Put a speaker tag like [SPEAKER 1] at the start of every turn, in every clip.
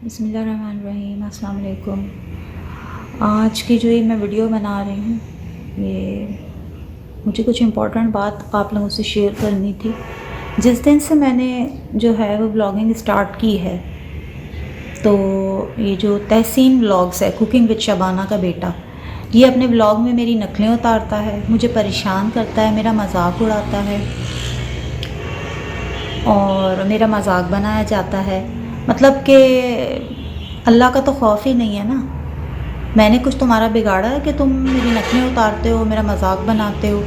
[SPEAKER 1] بسم اللہ الرحمن الرحیم، السلام علیکم۔ آج کی جو یہ میں ویڈیو بنا رہی ہوں، یہ مجھے کچھ امپورٹنٹ بات آپ لوگوں سے شیئر کرنی تھی۔ جس دن سے میں نے جو ہے وہ بلاگنگ اسٹارٹ کی ہے، تو یہ جو تحسین بلاگس ہے، کوکنگ وتھ شبانہ کا بیٹا، یہ اپنے بلاگ میں میری نقلیں اتارتا ہے، مجھے پریشان کرتا ہے، میرا مذاق اڑاتا ہے اور میرا مذاق بنایا جاتا ہے۔ مطلب کہ اللہ کا تو خوف ہی نہیں ہے نا۔ میں نے کچھ تمہارا بگاڑا ہے کہ تم میری نقلیں اتارتے ہو، میرا مذاق بناتے ہو؟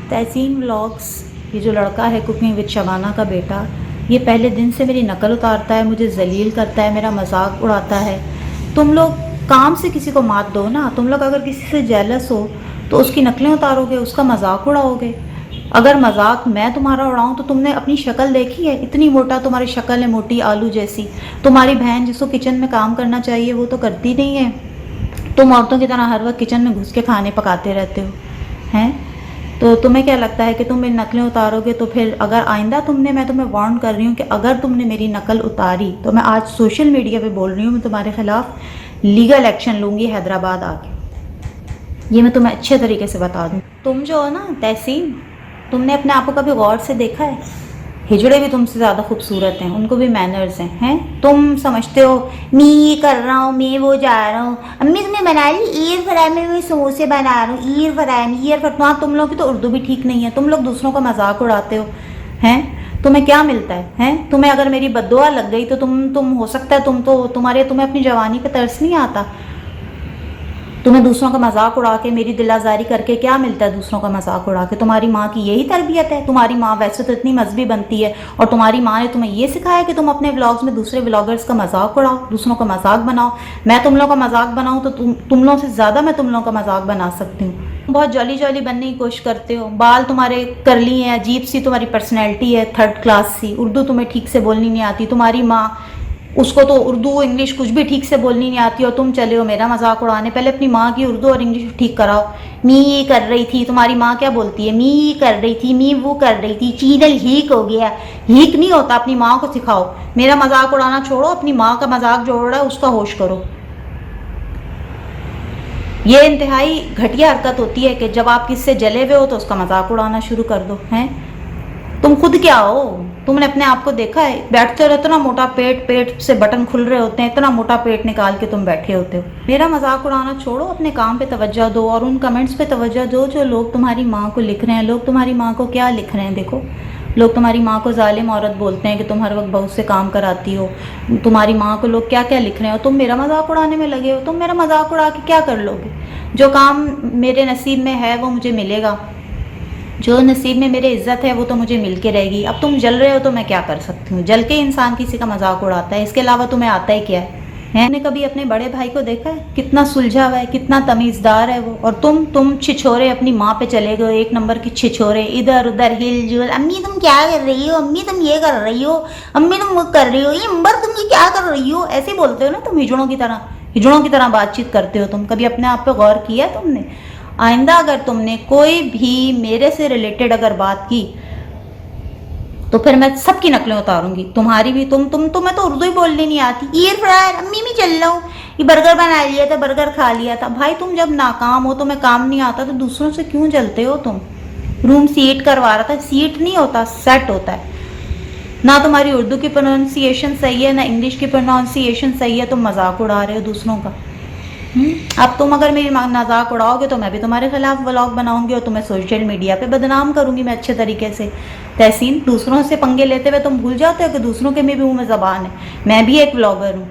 [SPEAKER 1] تحسین ولاگس، یہ جو لڑکا ہے کوکنگ وتھ شبانہ کا بیٹا، یہ پہلے دن سے میری نقل اتارتا ہے، مجھے ذلیل کرتا ہے، میرا مذاق اڑاتا ہے۔ تم لوگ کام سے کسی کو مات دو نا۔ تم لوگ اگر کسی سے جیلس ہو تو اس کی نقلیں اتارو گے، اس کا مذاق اڑاؤ گے۔ اگر مذاق میں تمہارا اڑاؤں تو تم نے اپنی شکل دیکھی ہے؟ اتنی موٹا تمہاری شکل ہے، موٹی آلو جیسی۔ تمہاری بہن جس کو کچن میں کام کرنا چاہیے وہ تو کرتی نہیں ہے، تم عورتوں کی طرح ہر وقت کچن میں گھس کے کھانے پکاتے رہتے ہو ہیں۔ تو تمہیں کیا لگتا ہے کہ تم میری نقلیں اتارو گے؟ تو پھر اگر آئندہ میں تمہیں وارن کر رہی ہوں کہ اگر تم نے میری نقل اتاری تو میں آج سوشل میڈیا پہ بول رہی ہوں، میں تمہارے خلاف لیگل ایکشن لوں گی حیدرآباد آ کے۔ یہ میں تمہیں اچھے طریقے سے بتا دوں۔ تم جو ہو نا تحسین، تم نے اپنے آپ کو کبھی غور سے دیکھا ہے؟ ہجڑے بھی تم سے زیادہ خوبصورت ہیں، ان کو بھی مینرز ہیں۔ تم سمجھتے ہو میں یہ کر رہا ہوں، میں وہ جا رہا ہوں، امی تم نے بنا لی ایئر فرائی میں سموسے بنا رہا ہوں، ایئر فرائی تم لوگ کی تو اردو بھی ٹھیک نہیں ہے، تم لوگ دوسروں کا مذاق اڑاتے ہو ہیں۔ تمہیں کیا ملتا ہے ہیں؟ تمہیں اگر میری بددعا لگ گئی تو تم ہو سکتا ہے تمہیں اپنی جوانی پہ ترس نہیں آتا؟ تمہیں دوسروں کا مذاق اڑا کے، میری دل آزاری کر کے کیا ملتا ہے؟ دوسروں کا مذاق اڑا کے تمہاری ماں کی یہی تربیت ہے؟ تمہاری ماں ویسے تو اتنی مذہبی بنتی ہے، اور تمہاری ماں نے تمہیں یہ سکھایا کہ تم اپنے ولاگز میں دوسرے ولاگرز کا مذاق اڑاؤ، دوسروں کا مذاق بناؤ۔ میں تم لوگوں کا مذاق بناؤں تو تم لوگوں سے زیادہ میں تم لوگوں کا مذاق بنا سکتی ہوں۔ تم بہت جولی بننے کی کوشش کرتے ہو، بال تمہارے کرلی ہیں، عجیب سی تمہاری پرسنالٹی ہے، تھرڈ کلاس سی، اردو تمہیں ٹھیک سے بولنی نہیں آتی۔ تمہاری ماں، اس کو تو اردو انگلش کچھ بھی ٹھیک سے بولنی نہیں آتی، اور تم چلے ہو میرا مذاق اڑانے۔ پہلے اپنی ماں کی اردو اور انگلش ٹھیک کراؤ۔ می یہ کر رہی تھی، تمہاری ماں کیا بولتی ہے؟ می یہ کر رہی تھی، می وہ کر رہی تھی، چینل ہیک ہو گیا۔ ہیک نہیں ہوتا، اپنی ماں کو سکھاؤ۔ میرا مذاق اڑانا چھوڑو، اپنی ماں کا مذاق جو اڑ رہا ہے اس کا ہوش کرو۔ یہ انتہائی گھٹیا حرکت ہوتی ہے کہ جب آپ کس سے جلے ہوئے ہو تو اس کا مذاق اڑانا شروع کر دو ہیں۔ تم خود کیا ہو؟ تم نے اپنے آپ کو دیکھا ہے؟ بیٹھتے ہو اتنا موٹا پیٹ سے بٹن کھل رہے ہوتے ہیں، اتنا موٹا پیٹ نکال کے تم بیٹھے ہوتے ہو۔ میرا مذاق اڑانا چھوڑو، اپنے کام پہ توجہ دو، اور ان کمنٹس پہ توجہ دو جو لوگ تمہاری ماں کو لکھ رہے ہیں۔ لوگ تمہاری ماں کو کیا لکھ رہے ہیں دیکھو۔ لوگ تمہاری ماں کو ظالم عورت بولتے ہیں کہ تم ہر وقت بہو سے کام کراتی ہو۔ تمہاری ماں کو لوگ کیا کیا لکھ رہے ہیں، اور تم میرا مذاق اڑانے میں لگے ہو۔ تم میرا مذاق اڑا کے کیا کر لو گے؟ جو کام میرے نصیب میں ہے وہ مجھے ملے گا، جو نصیب میں میرے عزت ہے وہ تو مجھے مل کے رہے گی۔ اب تم جل رہے ہو تو میں کیا کر سکتی ہوں؟ جل کے انسان کسی کا مذاق اڑاتا ہے، اس کے علاوہ تمہیں آتا ہی کیا ہے؟ میں نے کبھی اپنے بڑے بھائی کو دیکھا ہے؟ کتنا سلجھا ہوا ہے، کتنا تمیزدار ہے وہ۔ اور تم چھچورے اپنی ماں پہ چلے گئے، ایک نمبر کی چھچورے، ادھر ادھر ہل جل۔ امی تم کیا کر رہی ہو؟ امی تم یہ کر رہی ہو؟ امی تم وہ کر رہی ہو؟ یہ امبر تم یہ کیا کر رہی ہو؟ ایسے بولتے ہو نا تم، ہجڑوں کی طرح بات چیت کرتے ہو تم۔ کبھی اپنے آپ پہ غور کیا تم نے؟ آئندہ اگر تم نے کوئی بھی میرے سے ریلیٹڈ اگر بات کی تو پھر میں سب کی نقلیں اتاروں گی، تمہاری بھی۔ تمہیں تو اردو ہی بولنی نہیں آتی۔ ایئر فرائر، امی میں چل رہا ہوں، یہ برگر بنا لیا تھا، برگر کھا لیا تھا۔ بھائی تم جب ناکام ہو، تمہیں کام نہیں آتا تو دوسروں سے کیوں جلتے ہو تم؟ روم سیٹ کروا رہا تھا، سیٹ نہیں ہوتا، سیٹ ہوتا ہے۔ نہ تمہاری اردو کی پروننسیشن صحیح ہے، نہ انگلش کی پروننسیشن صحیح ہے، تم مذاق اڑا رہے ہو دوسروں کا۔ اب تم اگر میری مذاق اڑاؤ گے تو میں بھی تمہارے خلاف ولاگ بناؤں گی اور تمہیں سوشل میڈیا پہ بدنام کروں گی میں اچھے طریقے سے۔ تحسین، دوسروں سے پنگے لیتے ہوئے تم بھول جاتے ہو کہ دوسروں کے میں بھی منہ میں زبان ہے۔ میں بھی ایک ولاگر ہوں۔